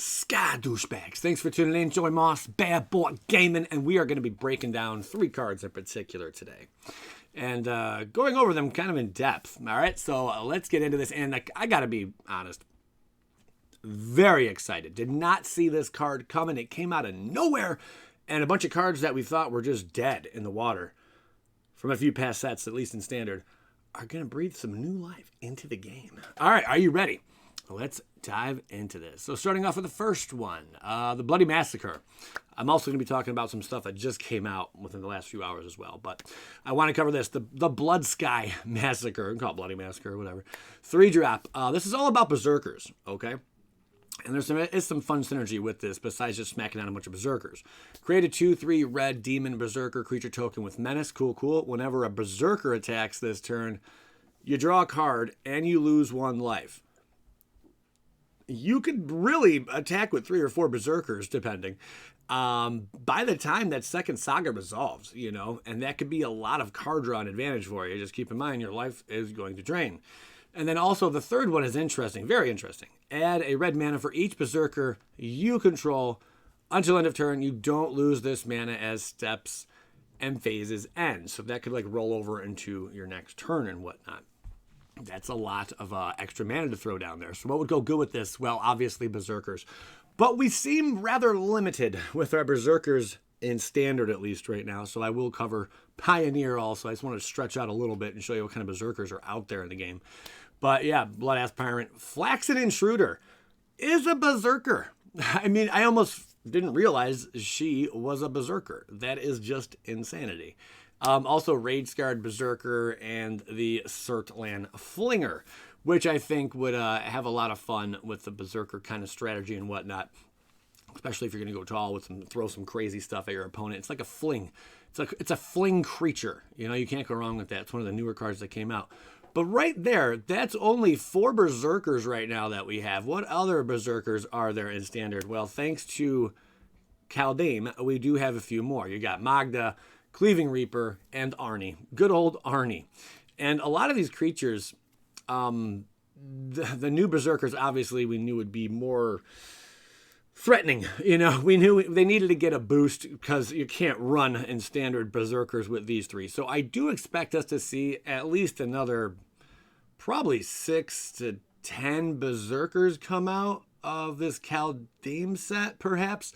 Sky douchebags. Thanks for tuning in. Joey Moss, Bad Boy Gaming, and we are going to be breaking down 3 cards in particular today. And going over them kind of in depth. All right, so let's get into this. And I got to be honest, very excited. Did not see this card coming. It came out of nowhere. And a bunch of cards that we thought were just dead in the water from a few past sets, at least in Standard, are going to breathe some new life into the game. All right, are you ready? Let's dive into this. So starting off with the first one, the Bloody Massacre. I'm also going to be talking about some stuff that just came out within the last few hours as well. But I want to cover this, the Blood Sky Massacre. We can call it Bloody Massacre or whatever. 3-drop. This is all about Berserkers, okay? And there's some fun synergy with this besides just smacking down a bunch of Berserkers. Create a 2/3 red demon Berserker creature token with menace. Cool, cool. Whenever a Berserker attacks this turn, you draw a card and you lose 1 life. You could really attack with 3 or 4 Berserkers, depending. By the time that second saga resolves, you know, and that could be a lot of card draw and advantage for you. Just keep in mind your life is going to drain. And then also the third one is interesting, very interesting. Add a red mana for each Berserker you control until end of turn. You don't lose this mana as steps and phases end. So that could like roll over into your next turn and whatnot. That's a lot of extra mana to throw down there. So what would go good with this? Well, obviously Berserkers. But we seem rather limited with our Berserkers in Standard, at least right now. So I will cover Pioneer also. I just want to stretch out a little bit and show you what kind of Berserkers are out there in the game. But yeah, Blood-Ass Tyrant. Flaxen Intruder is a Berserker. I mean, I almost didn't realize she was a Berserker. That is just insanity. Also, Rage Scarred Berserker and the Surtland Flinger, which I think would have a lot of fun with the Berserker kind of strategy and whatnot, especially if you're going to go tall with throw some crazy stuff at your opponent. It's like a fling. It's a fling creature. You know, you can't go wrong with that. It's one of the newer cards that came out. But right there, that's only 4 Berserkers right now that we have. What other Berserkers are there in Standard? Well, thanks to Kaldheim, we do have a few more. You got Magda, Cleaving Reaper, and Arnie. Good old Arnie. And a lot of these creatures, the new Berserkers, obviously, we knew would be more threatening. You know, we knew they needed to get a boost because you can't run in Standard Berserkers with these 3. So I do expect us to see at least another probably 6 to 10 Berserkers come out of this Kaldheim set, perhaps.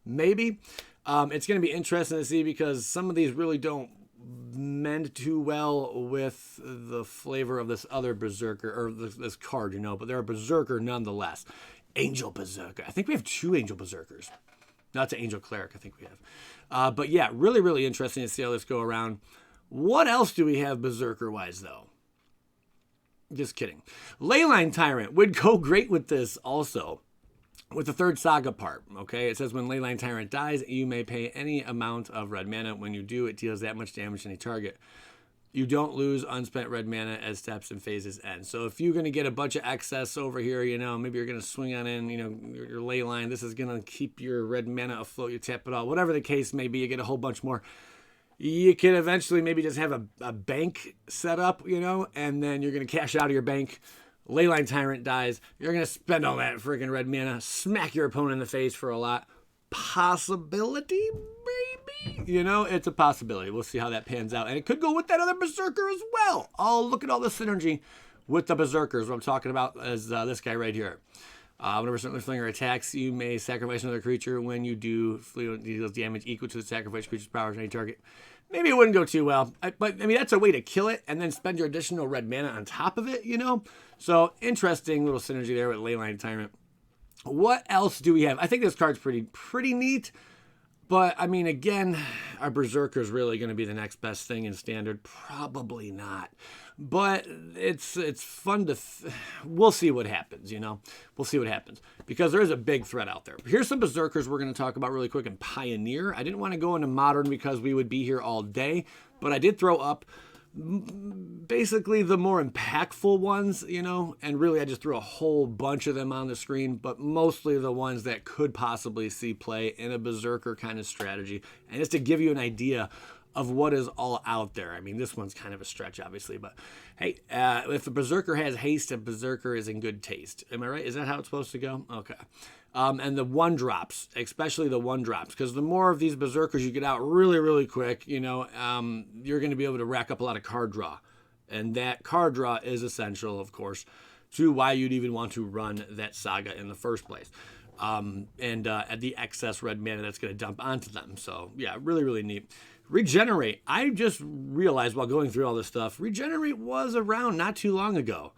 Maybe. It's going to be interesting to see because some of these really don't mend too well with the flavor of this other Berserker, or this card, you know, but they're a Berserker nonetheless. Angel Berserker. I think we have 2 Angel Berserkers. That's an Angel Cleric, I think we have. But yeah, really, really interesting to see how this go around. What else do we have Berserker-wise, though? Just kidding. Leyline Tyrant would go great with this also. With the 3rd saga part, okay? It says when Leyline Tyrant dies, you may pay any amount of red mana. When you do, it deals that much damage to any target. You don't lose unspent red mana as steps and phases end. So if you're going to get a bunch of excess over here, you know, maybe you're going to swing on in, you know, your Leyline. This is going to keep your red mana afloat. You tap it all. Whatever the case may be, you get a whole bunch more. You can eventually maybe just have a bank set up, you know, and then you're going to cash out of your bank. Leyline Tyrant dies. You're going to spend all that freaking red mana, smack your opponent in the face for a lot. Possibility, maybe? You know, it's a possibility. We'll see how that pans out. And it could go with that other Berserker as well. Oh, look at all the synergy with the Berserkers. What I'm talking about is this guy right here. Whenever Surtland Flinger attacks, you may sacrifice another creature. When you do, it deals damage equal to the sacrificed creature's power to any target. Maybe it wouldn't go too well. But, I mean, that's a way to kill it and then spend your additional red mana on top of it, you know? So, interesting little synergy there with Leyline Tyrant. What else do we have? I think this card's pretty neat. But, I mean, again, are Berserkers really going to be the next best thing in Standard? Probably not. But it's fun to... we'll see what happens, you know? We'll see what happens. Because there is a big threat out there. Here's some Berserkers we're going to talk about really quick in Pioneer. I didn't want to go into Modern because we would be here all day. But I did throw up basically the more impactful ones, you know, and really I just threw a whole bunch of them on the screen, but mostly the ones that could possibly see play in a Berserker kind of strategy. And just to give you an idea of what is all out there. I mean, this one's kind of a stretch, obviously, but hey, if a Berserker has haste, a Berserker is in good taste. Am I right? Is that how it's supposed to go? Okay. And the one drops, especially the one drops, because the more of these berserkers you get out really, really quick, you're going to be able to rack up a lot of card draw. And that card draw is essential, of course, to why you'd even want to run that saga in the first place. At the excess red mana that's going to dump onto them. So, yeah, really, really neat. Regenerate. I just realized while going through all this stuff, Regenerate was around not too long ago.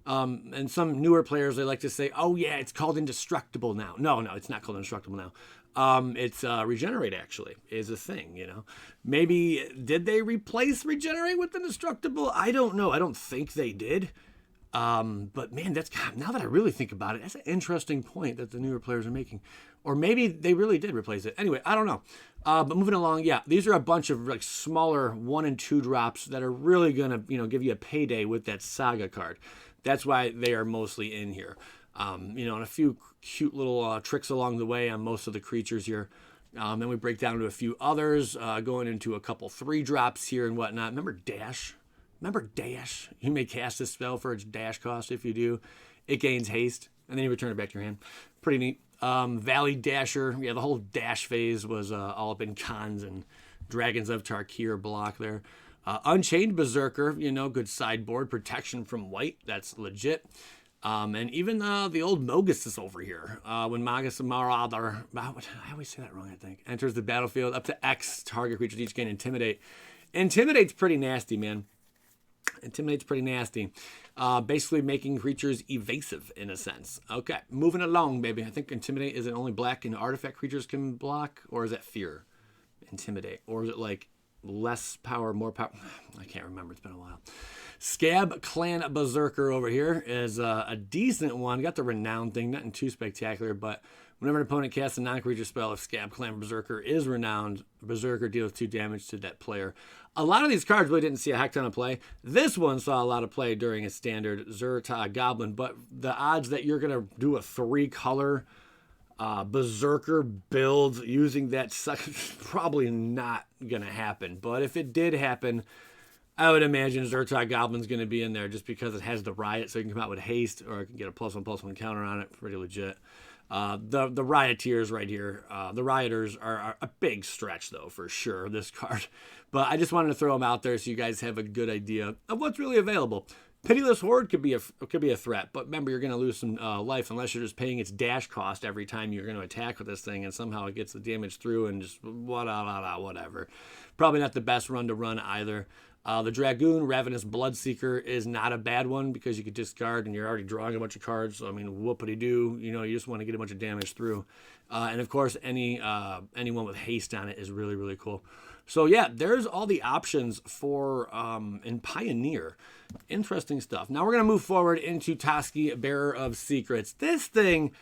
And some newer players, they like to say, oh, yeah, it's called Indestructible now. No, it's not called Indestructible now. It's Regenerate, actually, is a thing, Maybe, did they replace Regenerate with Indestructible? I don't know. I don't think they did. But man, now that I really think about it, that's an interesting point that the newer players are making. Or maybe they really did replace it. Anyway, I don't know. But moving along, yeah, these are a bunch of like smaller 1 and 2 drops that are really gonna, give you a payday with that saga card. That's why they are mostly in here. And a few cute little tricks along the way on most of the creatures here. Then we break down to a few others, going into a couple 3 drops here and whatnot. Remember Dash? You may cast this spell for its dash cost. If you do, it gains haste, and then you return it back to your hand. Pretty neat. Valley Dasher. Yeah, the whole dash phase was all up in Khans and Dragons of Tarkir block there. Unchained Berserker, good sideboard. Protection from white. That's legit. And even the old Mogus is over here. When Magus Marauder, I always say that wrong, I think, enters the battlefield, up to X target creatures each gain Intimidate. Intimidate's pretty nasty, man. Intimidate's pretty nasty. Basically making creatures evasive in a sense. Okay, moving along, baby. I think Intimidate, is it only black and artifact creatures can block? Or is that Fear? Intimidate. Or is it like less power, more power? I can't remember. It's been a while. Scab Clan Berserker over here is a decent one. Got the renown thing. Nothing too spectacular, but whenever an opponent casts a non-creature spell, if Scab Clan Berserker is renowned, Berserker deals 2 damage to that player. A lot of these cards really didn't see a heck ton of play. This one saw a lot of play during a standard Zerta Goblin, but the odds that you're going to do a 3-color Berserker build using that probably not going to happen. But if it did happen, I would imagine Zerta Goblin's going to be in there just because it has the Riot, so you can come out with haste, or I can get a +1/+1 counter on it. Pretty legit. The Rioteers right here, the Rioters are a big stretch, though, for sure, this card. But I just wanted to throw them out there so you guys have a good idea of what's really available. Pitiless Horde could be a threat, but remember, you're going to lose some life unless you're just paying its dash cost every time you're going to attack with this thing, and somehow it gets the damage through and just whatever. Probably not the best run to run either. The Dragoon Ravenous Bloodseeker is not a bad one because you could discard and you're already drawing a bunch of cards. So, I mean, whoopity-doo. You just want to get a bunch of damage through. And, of course, anyone with haste on it is really, really cool. So, yeah, there's all the options for in Pioneer. Interesting stuff. Now we're going to move forward into Toski, Bearer of Secrets. This thing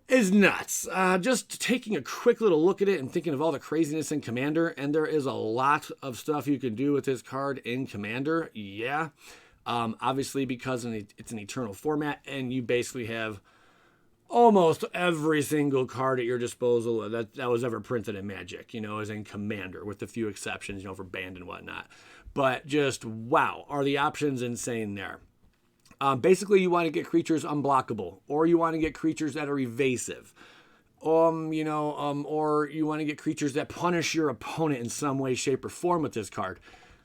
is nuts. Just taking a quick little look at it and thinking of all the craziness in Commander, and there is a lot of stuff you can do with this card in Commander. Yeah. Obviously, because it's an eternal format, and you basically have almost every single card at your disposal that was ever printed in Magic, is in Commander, with a few exceptions, for banned and whatnot. But just, wow, are the options insane there. Basically, you want to get creatures unblockable, or you want to get creatures that are evasive, or you want to get creatures that punish your opponent in some way, shape, or form with this card.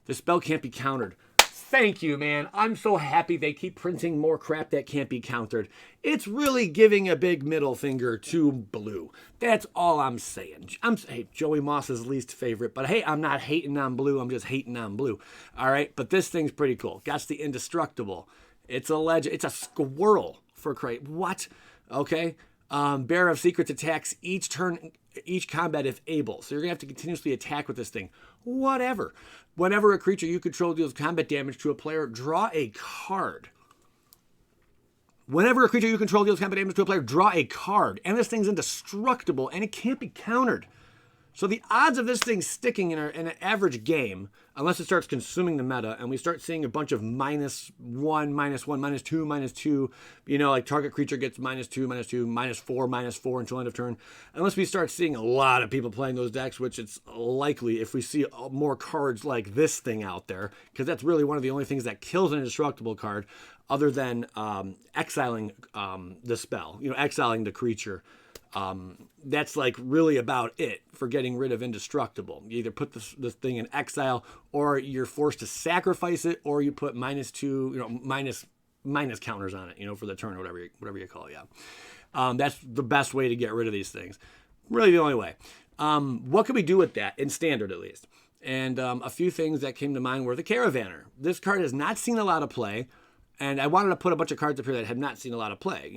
The spell can't be countered. Thank you, man. I'm so happy they keep printing more crap that can't be countered. It's really giving a big middle finger to blue. That's all I'm saying. Hey, Joey Moss's least favorite, but hey, I'm not hating on blue. I'm just hating on blue. All right, but this thing's pretty cool. Got the Indestructible. It's a legend. It's a squirrel for crate. What? Okay. Bearer of Secrets attacks each turn, each combat if able. So you're going to have to continuously attack with this thing. Whatever. Whenever a creature you control deals combat damage to a player, draw a card. Whenever a creature you control deals combat damage to a player, draw a card. And this thing's indestructible, and it can't be countered. So the odds of this thing sticking in an average game, unless it starts consuming the meta and we start seeing a bunch of -1, -1, -2, -2, like target creature gets -2, -2, -4, -4 until end of turn. Unless we start seeing a lot of people playing those decks, which it's likely if we see more cards like this thing out there, because that's really one of the only things that kills an indestructible card other than exiling the spell, exiling the creature. That's like really about it for getting rid of indestructible. You either put this thing in exile, or you're forced to sacrifice it, or you put -2, minus counters on it, for the turn, or whatever you call it. Yeah, that's the best way to get rid of these things. Really, the only way. What can we do with that in standard, at least? And a few things that came to mind were the Caravaner. This card has not seen a lot of play, and I wanted to put a bunch of cards up here that have not seen a lot of play.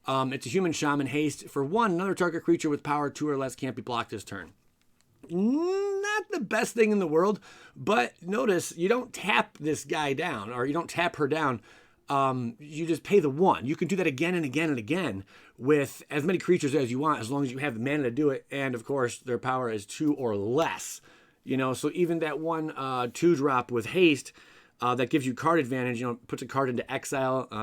It's a human shaman haste. For 1, another target creature with power 2 or less can't be blocked this turn. Not the best thing in the world, but notice you don't tap this guy down, or you don't tap her down. You just pay the 1. You can do that again and again and again with as many creatures as you want, as long as you have the mana to do it. And of course, their power is 2 or less. So even that 1 2-drop with haste, that gives you card advantage, puts a card into exile. I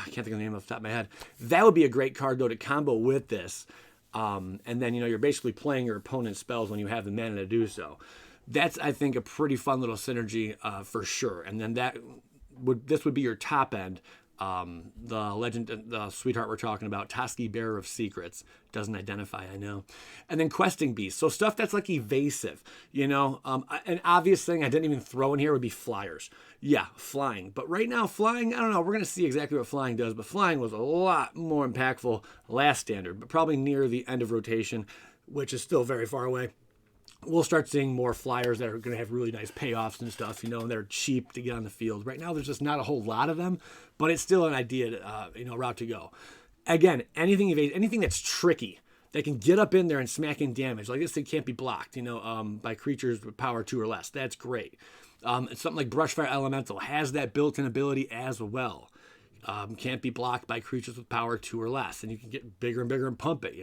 can't think of the name off the top of my head. That would be a great card, though, to combo with this. And then, you're basically playing your opponent's spells when you have the mana to do so. That's, I think, a pretty fun little synergy for sure. And then this would be your top end. The sweetheart we're talking about, Toski, Bearer of Secrets, doesn't identify, I know. And then Questing Beast, so stuff that's like evasive, An obvious thing I didn't even throw in here would be flyers. Yeah, flying. But right now, flying, I don't know, we're going to see exactly what flying does, but flying was a lot more impactful last standard, but probably near the end of rotation, which is still very far away. We'll start seeing more flyers that are going to have really nice payoffs and stuff, and they're cheap to get on the field. Right now, there's just not a whole lot of them, but it's still an idea, route to go. Again, anything that's tricky, that can get up in there and smack in damage. Like this thing can't be blocked, by creatures with power 2 or less. That's great. Something like Brushfire Elemental has that built-in ability as well. Can't be blocked by creatures with power 2 or less, and you can get bigger and bigger and pump it,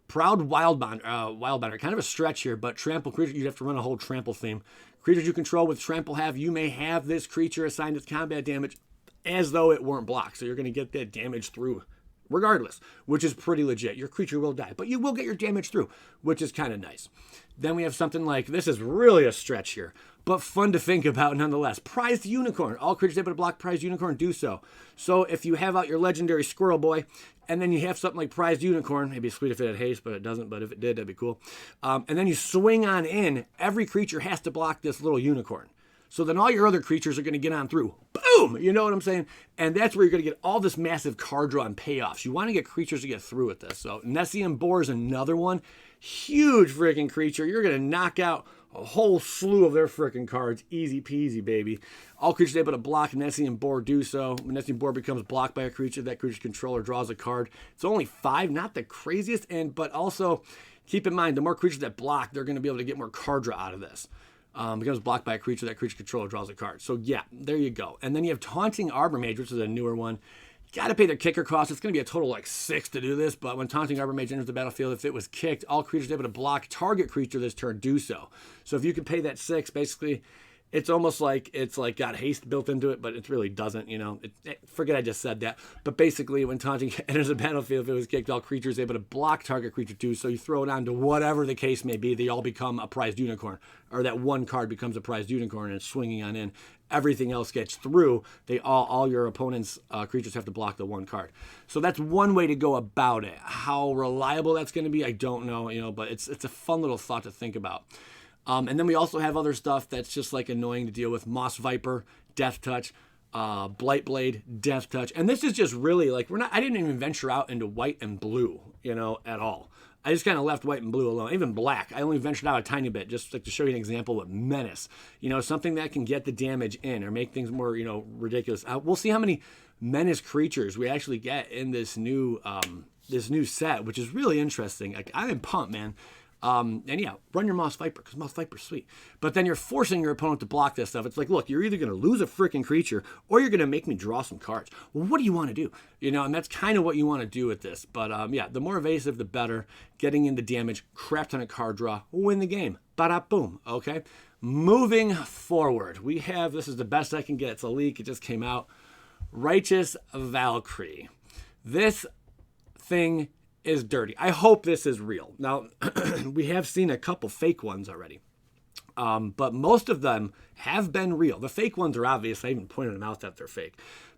Proud Wildbinder, kind of a stretch here, but trample creature, you'd have to run a whole trample theme. Creatures you control with trample you may have this creature assigned its combat damage as though it weren't blocked. So you're going to get that damage through regardless, which is pretty legit. Your creature will die, but you will get your damage through, which is kind of nice. Then we have something like, this is really a stretch here, but fun to think about nonetheless. Prized Unicorn. All creatures able to block Prized Unicorn do so. So if you have out your legendary Squirrel Boy, and then you have something like Prized Unicorn, maybe sweet if it had haste, but it doesn't, but if it did, that'd be cool. And then you swing on in, every creature has to block this little unicorn. So then all your other creatures are going to get on through. Boom! You know what I'm saying? And that's where you're going to get all this massive card draw and payoffs. You want to get creatures to get through with this. So Nessian Boar is another one. Huge freaking creature. You're going to knock out a whole slew of their freaking cards. Easy peasy, baby. All creatures able to block Nessian Boar do so. When Nessian Boar becomes blocked by a creature, that creature's controller draws a card. It's only 5, not the craziest, but also keep in mind, the more creatures that block, they're going to be able to get more card draw out of this. Becomes blocked by a creature, that creature controller draws a card. So yeah, there you go. And then you have Taunting Arbor Mage, which is a newer one. You got to pay their kicker cost. It's going to be a total like 6 to do this, but when Taunting Arbor Mage enters the battlefield, if it was kicked, all creatures able to block target creature this turn do so. So if you can pay that 6, basically, it's almost like it's like got haste built into it, but it really doesn't, forget I just said that. But basically, when Taunting enters the battlefield, if it was kicked, all creatures able to block target creature too. So you throw it on to whatever the case may be, they all become a prized unicorn. Or that one card becomes a prized unicorn and it's swinging on in. Everything else gets through. All your opponent's creatures have to block the one card. So that's one way to go about it. How reliable that's going to be, I don't know, but it's a fun little thought to think about. And then we also have other stuff that's just like annoying to deal with. Moss Viper, Death Touch, Blightblade, Death Touch. And this is just really like, I didn't even venture out into white and blue, at all. I just kind of left white and blue alone. Even black, I only ventured out a tiny bit, just like to show you an example with Menace. Something that can get the damage in or make things more, ridiculous. We'll see how many Menace creatures we actually get in this new set, which is really interesting. I'm pumped, man. And yeah, run your Moss Viper, because Moss Viper's sweet. But then you're forcing your opponent to block this stuff. It's like, look, you're either going to lose a freaking creature, or you're going to make me draw some cards. Well, what do you want to do? You know, and that's kind of what you want to do with this. But yeah, the more evasive, the better. Getting into damage, crap ton of card draw, win the game. Bada boom, okay? Moving forward, we have, this is the best I can get. It's a leak, it just came out. Righteous Valkyrie. This thing is dirty. I hope this is real. Now, we have seen a couple fake ones already. But most of them have been real. The fake ones are obvious. I even pointed them out that they're fake.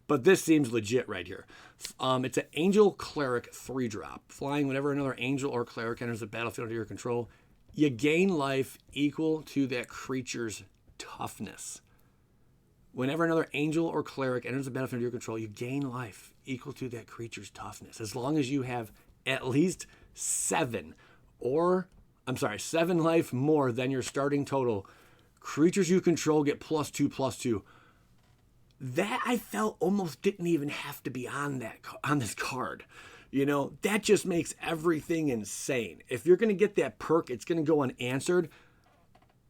But this seems legit right here. It's an Angel Cleric 3-drop. Flying whenever another Angel or Cleric enters the battlefield under your control, you gain life equal to that creature's toughness. Whenever another Angel or Cleric enters the battlefield under your control, you gain life equal to that creature's toughness. As long as you have at least 7 life more than your starting total, creatures you control get +2/+2. That I felt almost didn't even have to be on this card. You know, that just makes everything insane. If you're going to get that perk, it's going to go unanswered.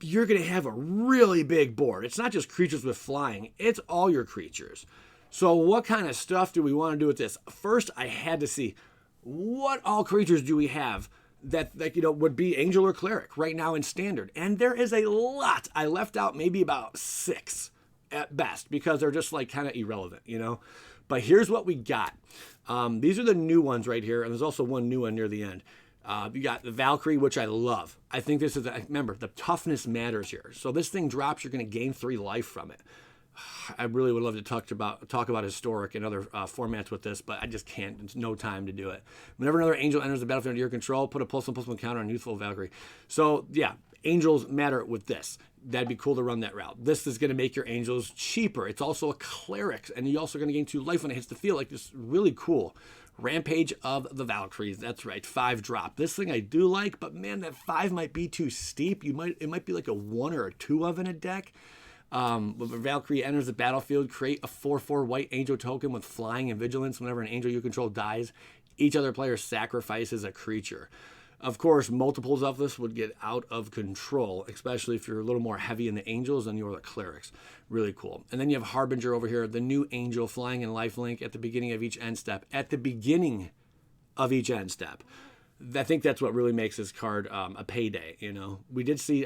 You're going to have a really big board. It's not just creatures with flying. It's all your creatures. So what kind of stuff do we want to do with this? First, I had to see what all creatures do we have that you know would be Angel or Cleric right now in Standard. And there is a lot. I left out maybe about 6 at best because they're just like kind of irrelevant, you know. But here's what we got. These are the new ones right here, and there's also one new one near the end. You got the Valkyrie, which I love. I think this is, remember, the toughness matters here. So this thing drops, you're going to gain 3 life from it. I really would love to talk about Historic and other formats with this, but I just can't. There's no time to do it. Whenever another Angel enters the battlefield under your control, put a +1/+1 counter on Youthful Valkyrie. So yeah, Angels matter with this. That'd be cool to run that route. This is going to make your Angels cheaper. It's also a Cleric, and you're also going to gain 2 life when it hits the field. Like, this really cool. Rampage of the Valkyries. That's right, 5-drop. This thing I do like, but man, that 5 might be too steep. It might be like a 1 or a 2 of in a deck. When Valkyrie enters the battlefield, create a 4/4 white Angel token with flying and vigilance. Whenever an Angel you control dies, each other player sacrifices a creature. Of course, multiples of this would get out of control, especially if you're a little more heavy in the Angels than you are the Clerics. Really cool. And then you have Harbinger over here, the new Angel flying in lifelink at the beginning of each end step. At the beginning of each end step. I think that's what really makes this card a payday, you know. We did see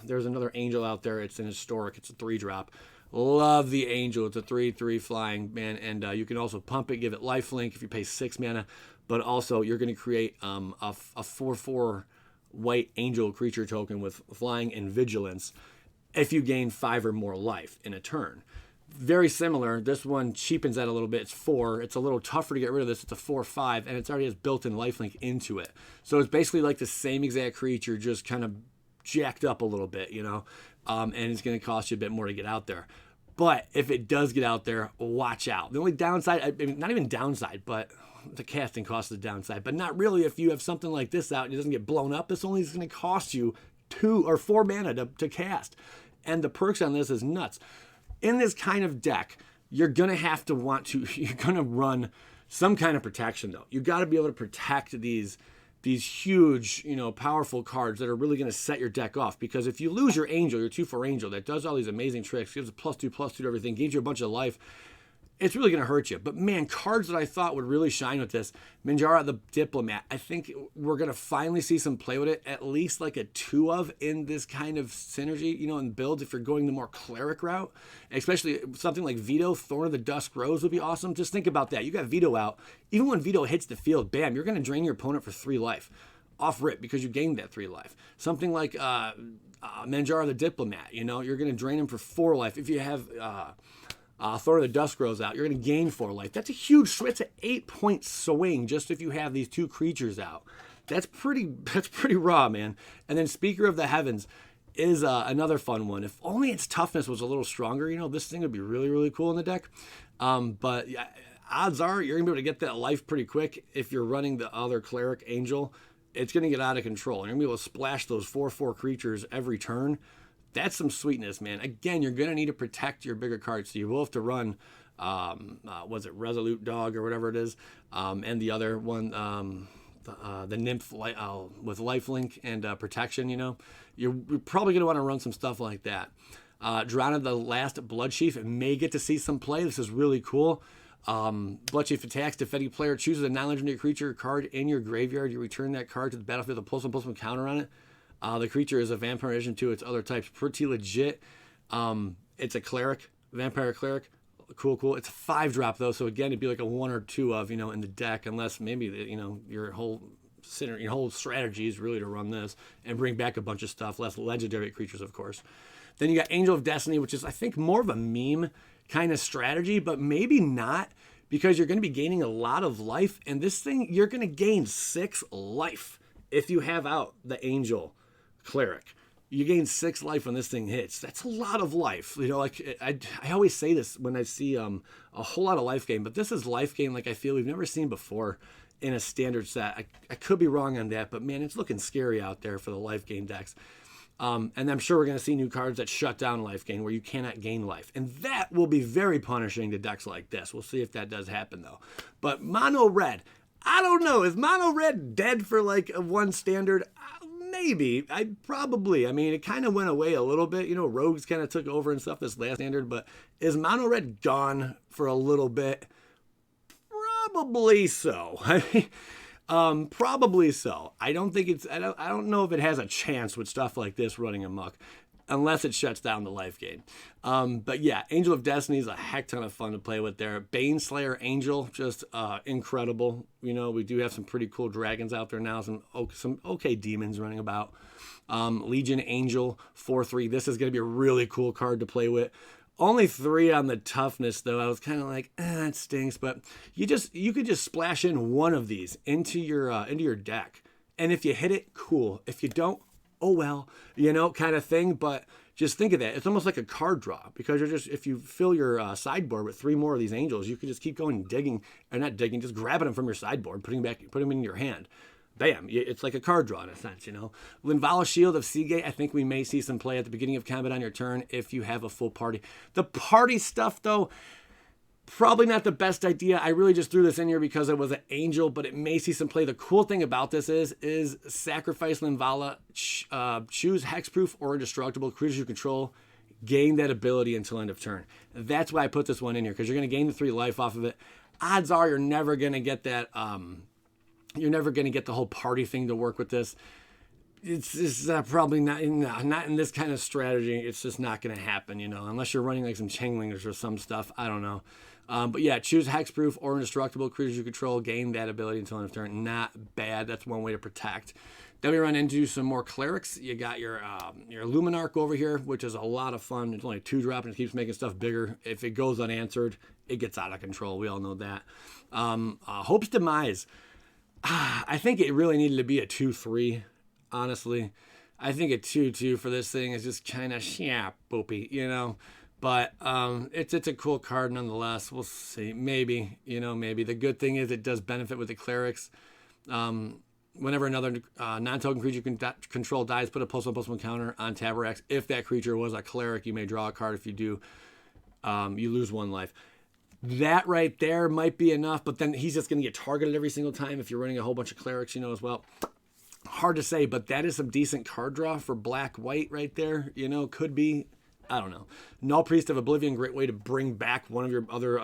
there's another Angel out there. It's an Historic. It's a 3-drop. Love the Angel. It's a 3/3 flying, man. And you can also pump it, give it lifelink if you pay 6 mana. But also, you're going to create a 4/4 white Angel creature token with flying and vigilance if you gain 5 or more life in a turn. Very similar. This one cheapens that a little bit. It's 4. It's a little tougher to get rid of this. It's a 4/5, and it already has built-in lifelink into it. So it's basically like the same exact creature, just kind of jacked up a little bit, you know. And it's going to cost you a bit more to get out there. But if it does get out there, watch out. The only downside, I mean, not even downside, but the casting cost is the downside. But not really if you have something like this out and it doesn't get blown up. This only is going to cost you 2 or 4 mana to cast. And the perks on this is nuts. In this kind of deck, you're going to have to you're going to run some kind of protection, though. You got to be able to protect these huge, you know, powerful cards that are really going to set your deck off. Because if you lose your Angel, your 2/4 Angel that does all these amazing tricks, gives a +2/+2 to everything, gives you a bunch of life, it's really going to hurt you. But man, cards that I thought would really shine with this, Minjara the Diplomat, I think we're going to finally see some play with it, at least like a 2 of in this kind of synergy, you know, in builds if you're going the more Cleric route, especially something like Veto, Thorn of the Dusk Rose would be awesome. Just think about that. You got Veto out. Even when Veto hits the field, bam, you're going to drain your opponent for 3 life off rip because you gained that 3 life. Something like Minjara the Diplomat, you know, you're going to drain him for 4 life. If you have Thorn of the Dusk Rose out, you're going to gain 4 life. That's a huge swing. It's an 8-point swing just if you have these 2 creatures out. That's pretty raw, man. And then Speaker of the Heavens is another fun one. If only its toughness was a little stronger, you know, this thing would be really, really cool in the deck. But odds are you're going to be able to get that life pretty quick if you're running the other Cleric Angel. It's going to get out of control. And you're going to be able to splash those 4/4 creatures every turn. That's some sweetness, man. Again, you're going to need to protect your bigger cards, so you will have to run, was it Resolute Dog or whatever it is, and the other one, the nymph with lifelink and protection. You're probably going to want to run some stuff like that. Drawn the last Blood Chief may get to see some play. This is really cool. Blood Chief attacks. Defending player chooses a non-legendary creature card in your graveyard. You return that card to the battlefield with a +1/+1 counter on it. The creature is a vampire in addition to its other types. Pretty legit. It's a cleric, vampire cleric. Cool. It's a 5-drop though, so again, it'd be like a 1 or 2 of in the deck, unless maybe your whole strategy is really to run this and bring back a bunch of stuff, less legendary creatures, of course. Then you got Angel of Destiny, which is I think more of a meme kind of strategy, but maybe not, because you're going to be gaining a lot of life, and this thing you're going to gain 6 life if you have out the Angel Cleric. You gain 6 life when this thing hits. That's a lot of life. I always say this when I see a whole lot of life gain, but this is life gain like I feel we've never seen before in a standard set. I could be wrong on that, but man, it's looking scary out there for the life gain decks. And I'm sure we're going to see new cards that shut down life gain where you cannot gain life. And that will be very punishing to decks like this. We'll see if that does happen though. But mono red, I don't know. Is mono red dead for like a 1 standard? Maybe. It kind of went away a little bit. Rogues kind of took over and stuff this last standard, but is mono red gone for a little bit? Probably so. Probably so. I don't know if it has a chance with stuff like this running amok, unless it shuts down the life gain. But yeah, Angel of Destiny is a heck ton of fun to play with there. Baneslayer Angel, just incredible. We do have some pretty cool dragons out there now, some okay demons running about. Legion Angel, 4/3. This is going to be a really cool card to play with. Only 3 on the toughness, though. I was kind of like, it stinks. But you could just splash in one of these into your deck, and if you hit it, cool. If you don't, oh well, kind of thing. But just think of that. It's almost like a card draw, because if you fill your sideboard with 3 more of these angels, you can just keep going just grabbing them from your sideboard, putting them in your hand. Bam, it's like a card draw in a sense, Linvala Shield of Seagate, I think we may see some play at the beginning of combat on your turn if you have a full party. The party stuff, though, probably not the best idea. I really just threw this in here because it was an angel, but it may see some play. The cool thing about this is sacrifice Linvala, choose hexproof or indestructible creatures you control, gain that ability until end of turn. That's why I put this one in here, because you're going to gain the 3 life off of it. Odds are you're never going to get that... You're never going to get the whole party thing to work with this. It's probably not in this kind of strategy. It's just not going to happen, unless you're running like some changelingers or some stuff. I don't know. But yeah, choose hexproof or indestructible creatures you control. Gain that ability until end of turn. Not bad. That's one way to protect. Then we run into some more clerics. You got your Luminarch over here, which is a lot of fun. It's only 2-drop and it keeps making stuff bigger. If it goes unanswered, it gets out of control. We all know that. Hope's Demise. I think it really needed to be a 2/3, honestly. I think a 2/2 for this thing is just kind of boopy, But it's a cool card nonetheless. We'll see. Maybe. The good thing is it does benefit with the clerics. Whenever another non-token creature you can control dies, put a +1/+1 counter on Taborax. If that creature was a cleric, you may draw a card. If you do, you lose 1 life. That right there might be enough, but then he's just going to get targeted every single time if you're running a whole bunch of clerics, as well. Hard to say, but that is some decent card draw for black-white right there. Could be. I don't know. Null Priest of Oblivion, great way to bring back one of your other,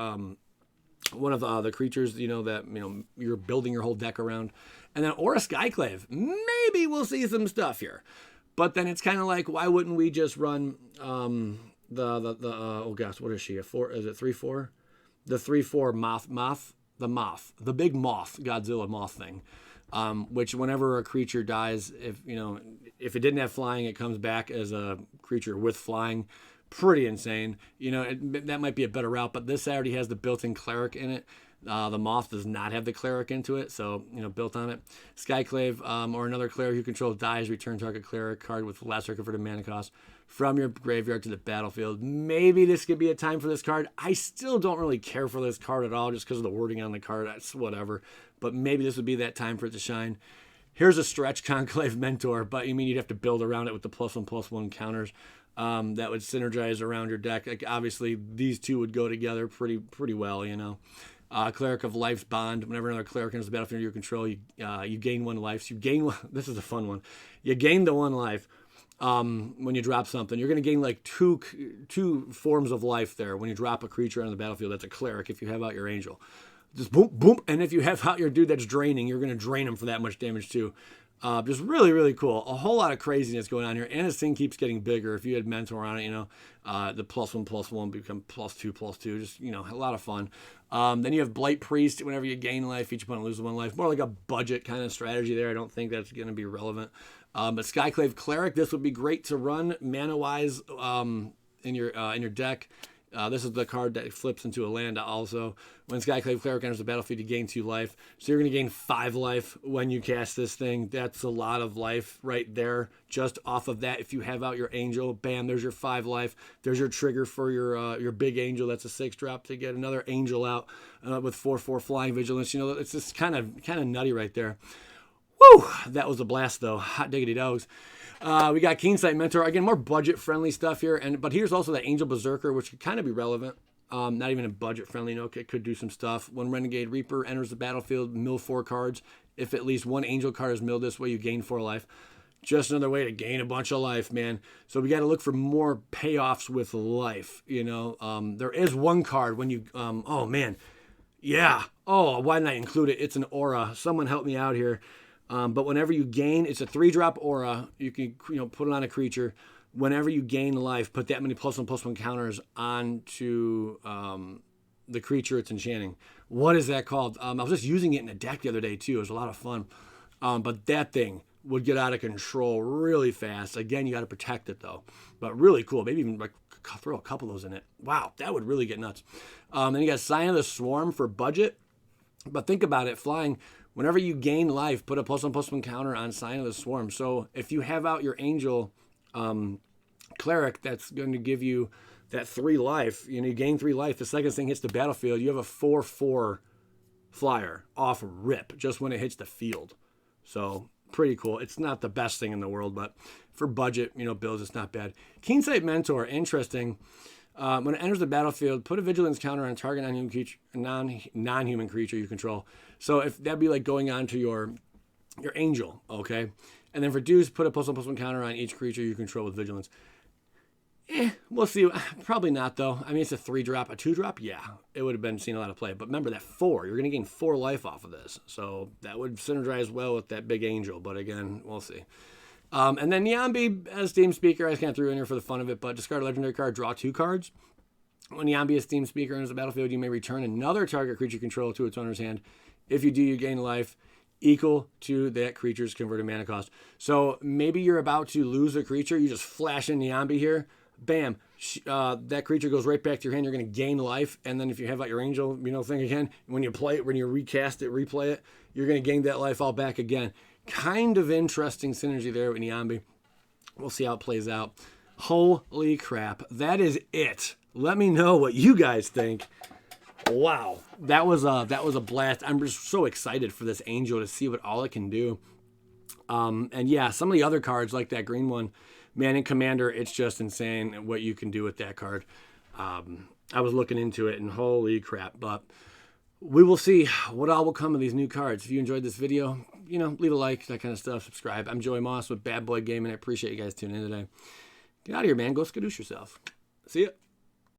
one of the creatures, that, you're building your whole deck around. And then Aura Skyclave. Maybe we'll see some stuff here. But then it's kind of like, why wouldn't we just run oh gosh, what is she? Is it 3/4? The 3/4 the big moth, Godzilla moth thing, which whenever a creature dies, if it didn't have flying, it comes back as a creature with flying. Pretty insane. That might be a better route, but this already has the built-in cleric in it. The moth does not have the cleric into it, so built on it. Skyclave, or another cleric you control dies, return target cleric card with lesser converted mana cost from your graveyard to the battlefield. Maybe this could be a time for this card. I still don't really care for this card at all, just because of the wording on the card. That's whatever. But maybe this would be that time for it to shine. Here's a stretch, Conclave Mentor, but you'd have to build around it with the +1/+1 counters. That would synergize around your deck. Like, obviously, these two would go together pretty well, Cleric of Life's Bond. Whenever another cleric enters the battlefield under your control, you gain 1 life. So you gain one. This is a fun one. You gain the 1 life when you drop something. You're going to gain like two forms of life there when you drop a creature on the battlefield. That's a cleric if you have out your angel. Just boom, boom. And if you have out your dude that's draining, you're going to drain him for that much damage too. Just really, really cool. A whole lot of craziness going on here. And this thing keeps getting bigger. If you had Mentor on it, you know, the +1/+1 become +2/+2. Just, you know, a lot of fun. Then you have Blight Priest. Whenever you gain life, each opponent loses 1 life. More like a budget kind of strategy there. I don't think that's going to be relevant. But Skyclave Cleric, this would be great to run mana-wise in your deck. This is the card that flips into a land also. When Skyclave Cleric enters the battlefield, you gain 2 life. So you're going to gain 5 life when you cast this thing. That's a lot of life right there. Just off of that, if you have out your angel, bam, there's your 5 life. There's your trigger for your big angel. That's a 6-drop to get another angel out with 4/4 flying vigilance. You know, it's just kind of nutty right there. Woo! That was a blast, though. Hot diggity dogs. We got Keensight Mentor. Again, more budget-friendly stuff here. But here's also the Angel Berserker, which could kind of be relevant. Not even a budget-friendly. You know, it could do some stuff. When Renegade Reaper enters the battlefield, mill 4 cards. If at least 1 angel card is milled this way, you gain 4 life. Just another way to gain a bunch of life, man. So we got to look for more payoffs with life. You know, there is 1 card when you... oh, man. Yeah. Oh, why didn't I include it? It's an aura. Someone help me out here. But whenever you gain, it's a 3-drop aura. You can, you know, put it on a creature. Whenever you gain life, put that many +1/+1 counters onto the creature it's enchanting. What is that called? I was just using it in a deck the other day too. It was a lot of fun. But that thing would get out of control really fast. Again, you got to protect it though. But really cool. Maybe even like throw a couple of those in it. Wow, that would really get nuts. Then you got Sign of the Swarm for budget. But think about it, flying. Whenever you gain life, put a +1/+1 counter on Sign of the Swarm. So if you have out your angel cleric, that's going to give you that 3 life. You know, you gain 3 life. The second thing hits the battlefield, you have a 4/4 flyer off rip just when it hits the field. So pretty cool. It's not the best thing in the world, but for budget, you know, builds, it's not bad. Keensight Mentor, interesting. When it enters the battlefield, put a vigilance counter on target non-human creature you control. So if that'd be like going on to your angel, okay? And then for dues, put a +1/+1 counter on each creature you control with vigilance. We'll see. Probably not though. I mean, it's a 3-drop, a 2-drop. Yeah, it would have been seen a lot of play. But remember that 4, you're going to gain 4 life off of this. So that would synergize well with that big angel. But again, we'll see. And then Yambi as Steam Speaker, I just kind of threw in here for the fun of it, but discard a legendary card, draw 2 cards. When Yambi as Steam Speaker enters the battlefield, you may return another target creature you control to its owner's hand. If you do, you gain life equal to that creature's converted mana cost. So maybe you're about to lose a creature, you just flash in Yambi here, bam, that creature goes right back to your hand, you're going to gain life, and then if you have out your angel, you know, thing again, when you play it, when you recast it, replay it, you're going to gain that life all back again. Kind of interesting synergy there with Yambi. We'll see how it plays out. Holy crap. That is it. Let me know what you guys think. Wow. That was a blast. I'm just so excited for this angel to see what all it can do. And yeah, some of the other cards like that green one, man, in Commander, it's just insane what you can do with that card. I was looking into it and holy crap. But we will see what all will come of these new cards. If you enjoyed this video, you know, leave a like, that kind of stuff. Subscribe. I'm Joey Moss with Bad Boy Gaming. I appreciate you guys tuning in today. Get out of here, man. Go skadoosh yourself. See ya.